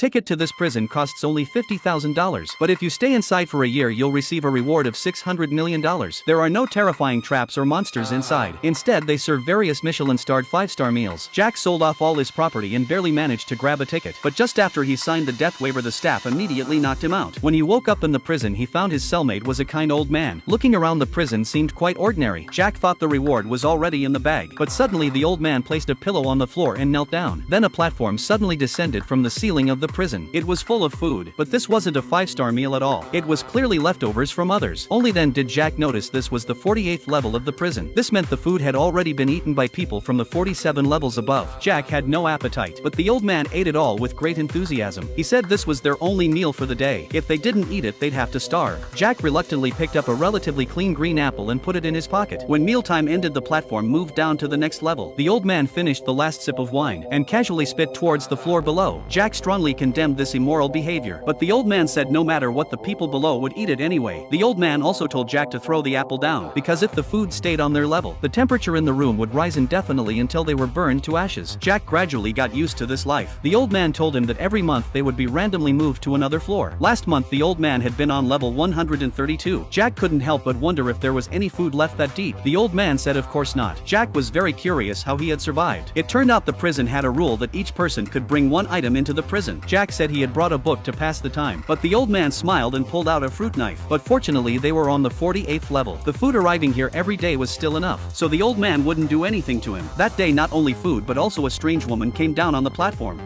ticket to this prison costs only $50,000, but if you stay inside for a year you'll receive a reward of $600 million. There are no terrifying traps or monsters inside. Instead, they serve various Michelin-starred 5-star meals. Jack sold off all his property and barely managed to grab a ticket, but just after he signed the death waiver the staff immediately knocked him out. When he woke up in the prison he found his cellmate was a kind old man. Looking around the prison seemed quite ordinary. Jack thought the reward was already in the bag, but suddenly the old man placed a pillow on the floor and knelt down. Then a platform suddenly descended from the ceiling of the prison. It was full of food, but this wasn't a 5-star meal at all. It was clearly leftovers from others. Only then did Jack notice this was the 48th level of the prison. This meant the food had already been eaten by people from the 47 levels above. Jack had no appetite, but the old man ate it all with great enthusiasm. He said this was their only meal for the day. If they didn't eat it they'd have to starve. Jack reluctantly picked up a relatively clean green apple and put it in his pocket. When mealtime ended the platform moved down to the next level. The old man finished the last sip of wine and casually spit towards the floor below. Jack strongly condemned this immoral behavior, but the old man said no matter what the people below would eat it anyway. The old man also told Jack to throw the apple down, because if the food stayed on their level, the temperature in the room would rise indefinitely until they were burned to ashes. Jack gradually got used to this life. The old man told him that every month they would be randomly moved to another floor. Last month the old man had been on level 132. Jack couldn't help but wonder if there was any food left that deep. The old man said of course not. Jack was very curious how he had survived. It turned out the prison had a rule that each person could bring one item into the prison. Jack said he had brought a book to pass the time, but the old man smiled and pulled out a fruit knife. But fortunately they were on the 48th level. The food arriving here every day was still enough, so the old man wouldn't do anything to him. That day not only food but also a strange woman came down on the platform.